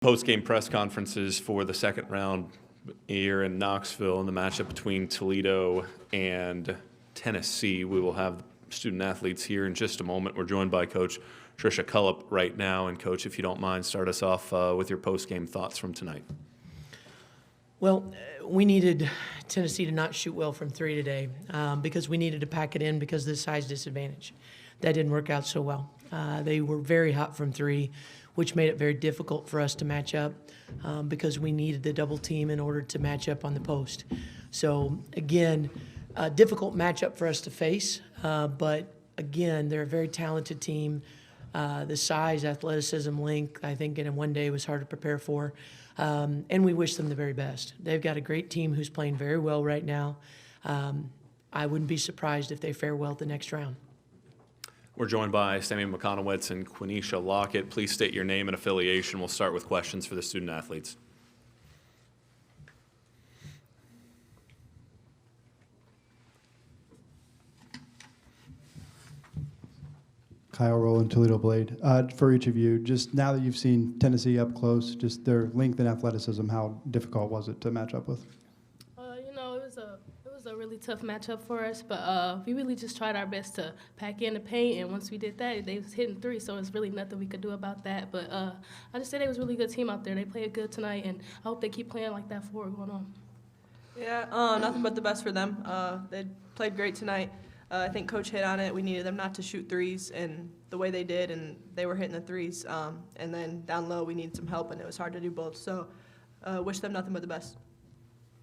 Post-game press conferences for the second round here in Knoxville in the matchup between Toledo and Tennessee. We will have student athletes here in just a moment. We're joined by Coach Tricia Cullop right now. And Coach, if you don't mind, start us off with your post-game thoughts from tonight. Well, we needed Tennessee to not shoot well from three today because we needed to pack it in because of the size disadvantage. That didn't work out so well. They were very hot from three, which made it very difficult for us to match up because we needed the double team in order to match up on the post. So, again, a difficult matchup for us to face, but, again, they're a very talented team. The size, athleticism, length, I think in one day was hard to prepare for. And we wish them the very best. They've got a great team who's playing very well right now. I wouldn't be surprised if they fare well at the next round. We're joined by Sammi Mikonowicz and Quinesha Lockett. Please state your name and affiliation. We'll start with questions for the student athletes. Kyle Rowland, Toledo Blade. For each of you, just now that you've seen Tennessee up close, just their length and athleticism, how difficult was it to match up with? It was a really tough matchup for us, but we really just tried our best to pack in the paint, and once we did that, they was hitting three, so it's really nothing we could do about that. But I just said it was a really good team out there. They played good tonight, and I hope they keep playing like that forward going on. Yeah, nothing but the best for them. They played great tonight. I think Coach hit on it. We needed them not to shoot threes, and the way they did, and they were hitting the threes. And then down low, we needed some help, and it was hard to do both. So wish them nothing but the best.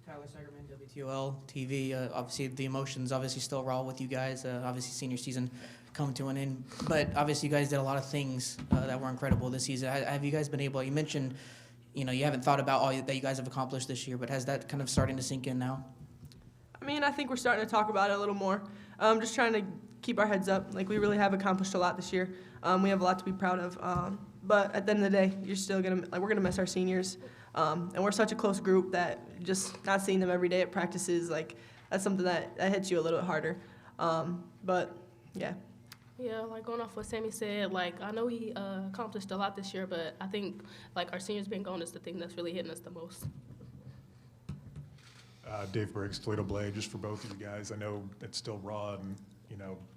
Tyler Segerman, WTOL TV. Obviously, the emotions obviously still raw with you guys. Obviously, senior season coming to an end. But obviously, you guys did a lot of things that were incredible this season. Have you guys been able, you mentioned, you haven't thought about all that you guys have accomplished this year, but has that kind of starting to sink in now? I mean, I think we're starting to talk about it a little more. Just trying to keep our heads up. Like, we really have accomplished a lot this year. We have a lot to be proud of. But at the end of the day, you're still we're gonna miss our seniors. And we're such a close group that just not seeing them every day at practices, that's something that hits you a little bit harder. But yeah. Yeah, going off what Sammy said, I know he accomplished a lot this year, but I think our seniors being gone is the thing that's really hitting us the most. Dave Briggs, Toledo Blade, just for both of you guys. I know it's still raw and,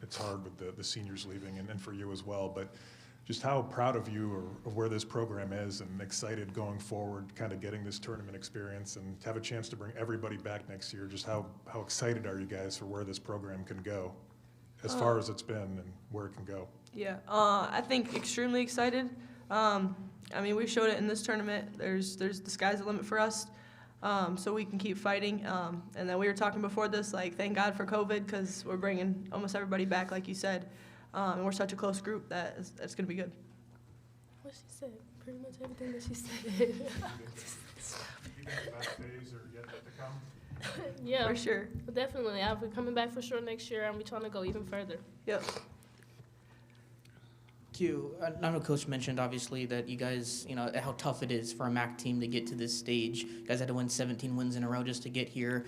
it's hard with the seniors leaving and for you as well, but just how proud of you or where this program is and excited going forward, kind of getting this tournament experience and to have a chance to bring everybody back next year. Just how excited are you guys for where this program can go as far as it's been and where it can go? Yeah, I think extremely excited. I mean, we showed it in this tournament. There's the sky's the limit for us. So we can keep fighting. And then we were talking before this, thank God for COVID because we're bringing almost everybody back, like you said. And we're such a close group that it's going to be good. What she said, pretty much everything that she said. You think the best days are yet to come? Yeah, for sure. Definitely. We're coming back for sure next year, and we're trying to go even further. Yep. Q, I know Coach mentioned, obviously, that you guys, how tough it is for a MAC team to get to this stage. You guys had to win 17 wins in a row just to get here.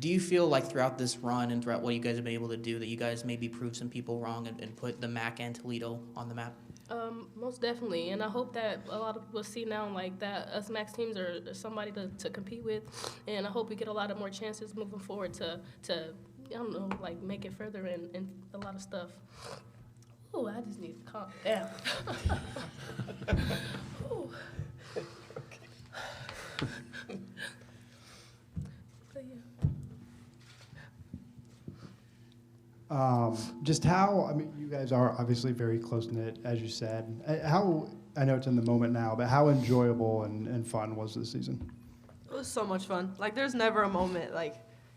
Do you feel like throughout this run and throughout what you guys have been able to do that you guys maybe proved some people wrong and put the MAC and Toledo on the map? Most definitely, and I hope that a lot of people see now that us MAC teams are somebody to compete with, and I hope we get a lot of more chances moving forward to I don't know, make it further in a lot of stuff. Oh, I just need to calm down. Just how, you guys are obviously very close-knit, as you said. I know it's in the moment now, but how enjoyable and fun was this season? It was so much fun. there's never a moment,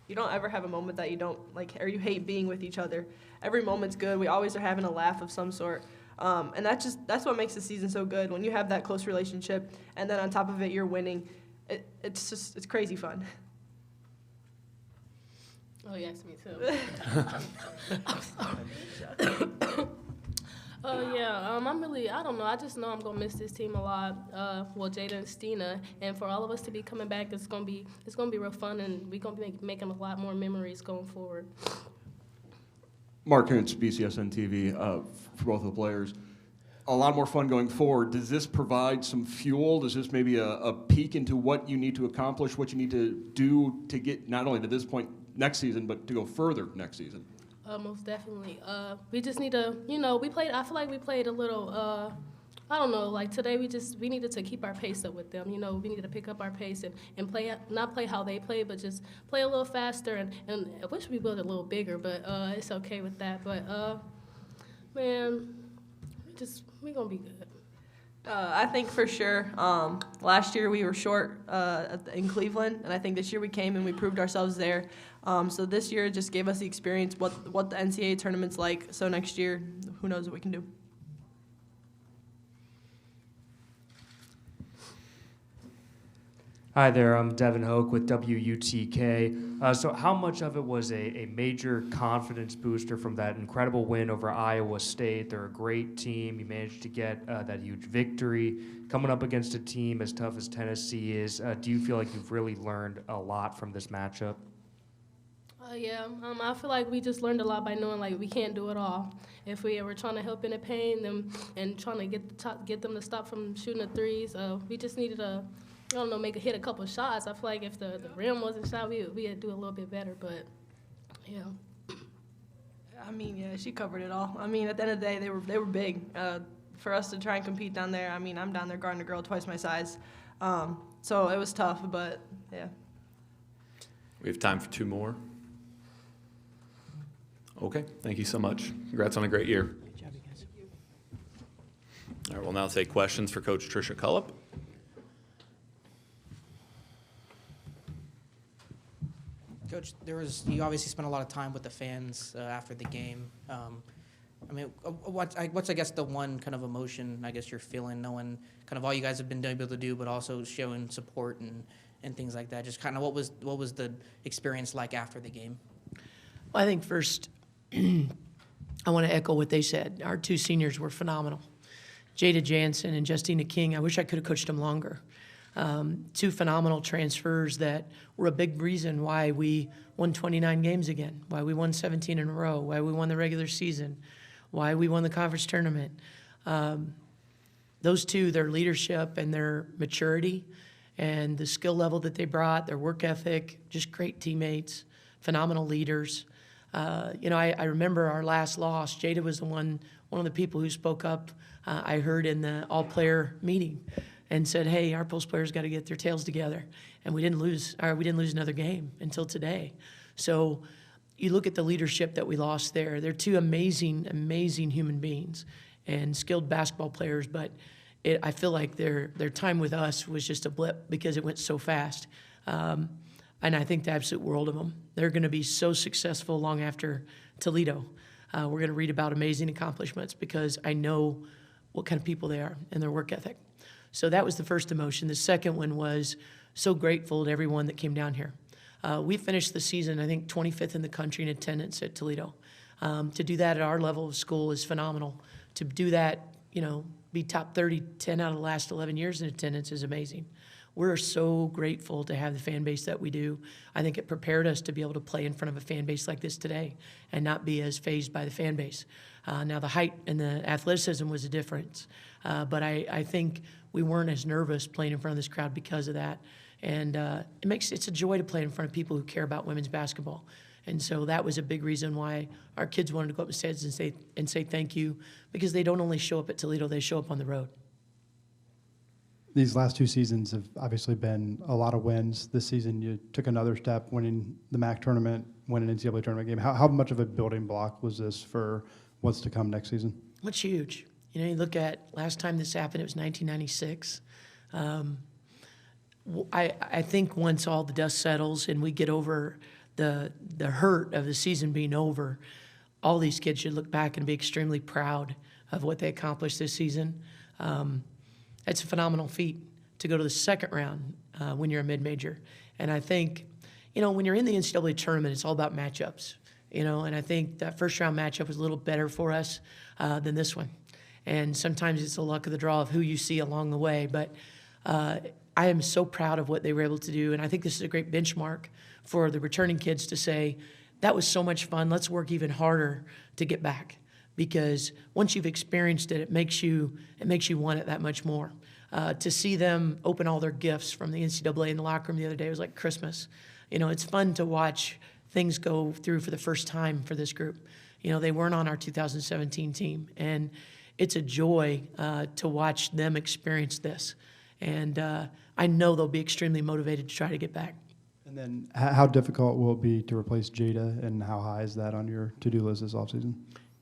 you don't ever have a moment that you don't, or you hate being with each other. Every moment's good. We always are having a laugh of some sort. And that's what makes the season so good. When you have that close relationship, and then on top of it, you're winning, it's crazy fun. Oh, yes, me too. I'm sorry. I don't know. I just know I'm going to miss this team a lot. Jada and Stina. And for all of us to be coming back, it's going to be real fun, and we're going to be making a lot more memories going forward. Mark Hintz, BCSN TV, for both of the players. a lot more fun going forward. Does this provide some fuel? Does this maybe a peek into what you need to accomplish, what you need to do to get not only to this point next season, but to go further next season? Most definitely. We just need to, I feel like we played a little, I don't know, like today we needed to keep our pace up with them. We needed to pick up our pace and play, not play how they play, but just play a little faster. And I wish we built a little bigger, but it's okay with that. But, man, we're going to be good. I think for sure. Last year we were short in Cleveland, and I think this year we came and we proved ourselves there. So this year just gave us the experience, what the NCAA tournament's like. So next year, who knows what we can do. Hi there, I'm Devin Hoke with WUTK. So how much of it was a major confidence booster from that incredible win over Iowa State? They're a great team. You managed to get that huge victory. Coming up against a team as tough as Tennessee is, do you feel like you've really learned a lot from this matchup? Yeah, I feel like we just learned a lot by knowing like we can't do it all. If we were trying to help in the pain and trying to get them to stop from shooting the threes, we just needed to, I don't know, hit a couple shots. I feel like if the rim wasn't shot, we'd do a little bit better. But yeah. I mean, yeah, she covered it all. I mean, at the end of the day, they were big. For us to try and compete down there, I mean, I'm down there guarding a girl twice my size, so it was tough. But yeah. We have time for two more. Okay, thank you so much. Congrats on a great year. Good job, you guys. All right, we'll now take questions for Coach Tricia Cullop. Coach, you obviously spent a lot of time with the fans after the game. I mean, what's I guess the one kind of emotion I guess you're feeling, knowing kind of all you guys have been able to do, but also showing support and things like that. Just kind of what was the experience like after the game? Well, I think first, I want to echo what they said. Our two seniors were phenomenal. Jada Jansen and Justina King, I wish I could have coached them longer. Two phenomenal transfers that were a big reason why we won 29 games again, why we won 17 in a row, why we won the regular season, why we won the conference tournament. Those two, their leadership and their maturity and the skill level that they brought, their work ethic, just great teammates, phenomenal leaders. I remember our last loss. Jada was one of the people who spoke up, I heard in the all-player meeting, and said, "Hey, our post players got to get their tails together." And we didn't lose another game until today. So you look at the leadership that we lost there. They're two amazing, amazing human beings and skilled basketball players, but I feel like their time with us was just a blip because it went so fast. And I think the absolute world of them. They're going to be so successful long after Toledo. We're going to read about amazing accomplishments because I know what kind of people they are and their work ethic. So that was the first emotion. The second one was so grateful to everyone that came down here. We finished the season, I think, 25th in the country in attendance at Toledo. To do that at our level of school is phenomenal. To do that, be top 30, 10 out of the last 11 years in attendance is amazing. We're so grateful to have the fan base that we do. I think it prepared us to be able to play in front of a fan base like this today and not be as fazed by the fan base. Now, the height and the athleticism was a difference, but I think we weren't as nervous playing in front of this crowd because of that. And it's a joy to play in front of people who care about women's basketball. And so that was a big reason why our kids wanted to go up the stands and say thank you, because they don't only show up at Toledo, they show up on the road. These last two seasons have obviously been a lot of wins. This season you took another step, winning the MAC tournament, winning an NCAA tournament game. How much of a building block was this for what's to come next season? It's huge. You look at last time this happened, it was 1996. I think once all the dust settles and we get over the hurt of the season being over, all these kids should look back and be extremely proud of what they accomplished this season. It's a phenomenal feat to go to the second round when you're a mid-major. And I think, when you're in the NCAA tournament, it's all about matchups, and I think that first round matchup was a little better for us than this one. And sometimes it's the luck of the draw of who you see along the way. But I am so proud of what they were able to do. And I think this is a great benchmark for the returning kids to say, that was so much fun. Let's work even harder to get back. because once you've experienced it, it makes you want it that much more. To see them open all their gifts from the NCAA in the locker room the other day was like Christmas. You know, it's fun to watch things go through for the first time for this group. You know, they weren't on our 2017 team, and it's a joy to watch them experience this. And I know they'll be extremely motivated to try to get back. And then how difficult will it be to replace Jada, and how high is that on your to-do list this offseason?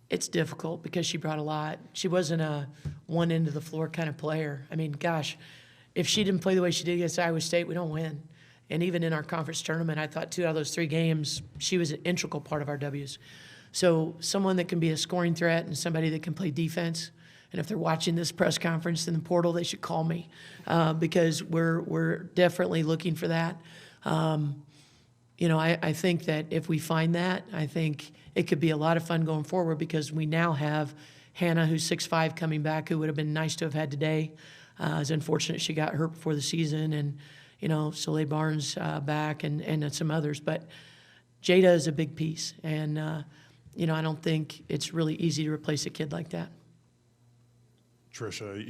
It's difficult because she brought a lot. She wasn't a one end of the floor kind of player. I mean, gosh, if she didn't play the way she did against Iowa State, we don't win. And even in our conference tournament, I thought 2 out of those 3 games, she was an integral part of our W's. So someone that can be a scoring threat and somebody that can play defense. And if they're watching this press conference in the portal, they should call me because we're definitely looking for that. You know, I think that if we find that, I think it could be a lot of fun going forward because we now have Hannah, who's 6'5", coming back, who would have been nice to have had today. It's unfortunate she got hurt before the season, and, you know, Soleil Barnes back and some others. But Jada is a big piece, and, you know, I don't think it's really easy to replace a kid like that. Tricia,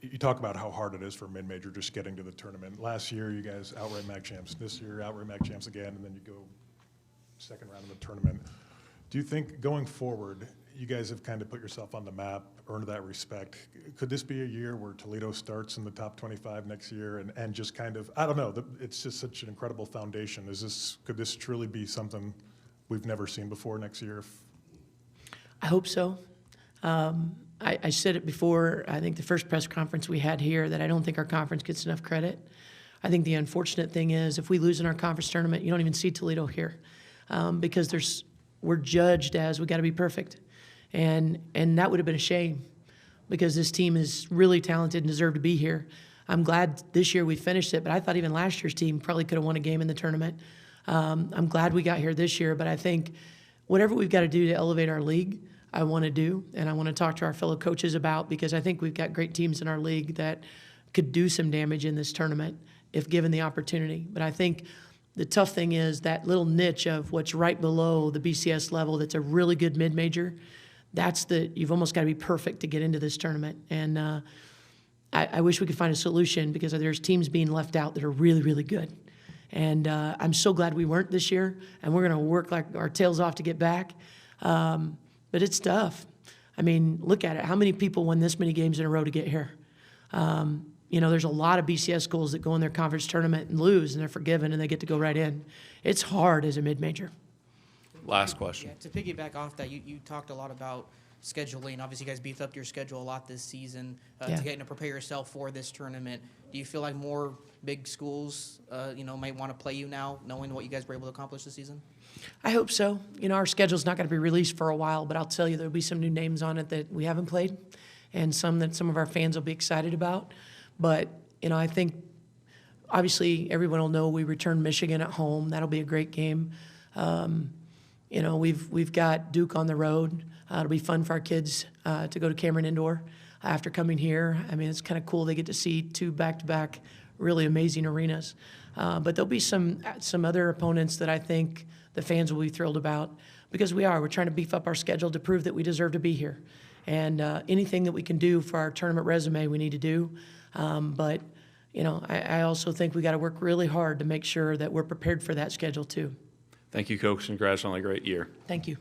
you talk about how hard it is for mid-major just getting to the tournament. Last year, you guys outright MAC champs. This year, outright MAC champs again, and then you go second round of the tournament. Do you think going forward, you guys have kind of put yourself on the map, earned that respect? Could this be a year where Toledo starts in the top 25 next year and just kind of, I don't know, it's just such an incredible foundation. Could this truly be something we've never seen before next year? I hope so. I said it before, I think the first press conference we had here, that I don't think our conference gets enough credit. I think the unfortunate thing is if we lose in our conference tournament, you don't even see Toledo here because we're judged as we got to be perfect. And that would have been a shame because this team is really talented and deserved to be here. I'm glad this year we finished it, but I thought even last year's team probably could have won a game in the tournament. I'm glad we got here this year, but I think whatever we've got to do to elevate our league, I want to do, and I want to talk to our fellow coaches about, because I think we've got great teams in our league that could do some damage in this tournament if given the opportunity. But I think the tough thing is that little niche of what's right below the BCS level that's a really good mid-major, you've almost got to be perfect to get into this tournament. And I wish we could find a solution because there's teams being left out that are really, really good. And I'm so glad we weren't this year, and we're going to work like our tails off to get back. But it's tough. I mean, look at it. How many people won this many games in a row to get here? You know, there's a lot of BCS schools that go in their conference tournament and lose, and they're forgiven, and they get to go right in. It's hard as a mid-major. Last question. Yeah, to piggyback off that, you talked a lot about scheduling. Obviously, you guys beefed up your schedule a lot this season Yeah. to get to prepare yourself for this tournament. Do you feel like more big schools, might want to play you now, knowing what you guys were able to accomplish this season? I hope so. You know, our schedule's not going to be released for a while, but I'll tell you there'll be some new names on it that we haven't played and some that some of our fans will be excited about. But, you know, I think obviously everyone will know we return Michigan at home. That'll be a great game. You know, we've got Duke on the road. It'll be fun for our kids to go to Cameron Indoor after coming here. I mean, it's kind of cool. They get to see 2 back-to-back really amazing arenas. But there'll be some other opponents that I think the fans will be thrilled about because we're trying to beef up our schedule to prove that we deserve to be here. And anything that we can do for our tournament resume, we need to do. But, you know, I also think we got to work really hard to make sure that we're prepared for that schedule too. Thank you, Coach. Congrats on a great year. Thank you.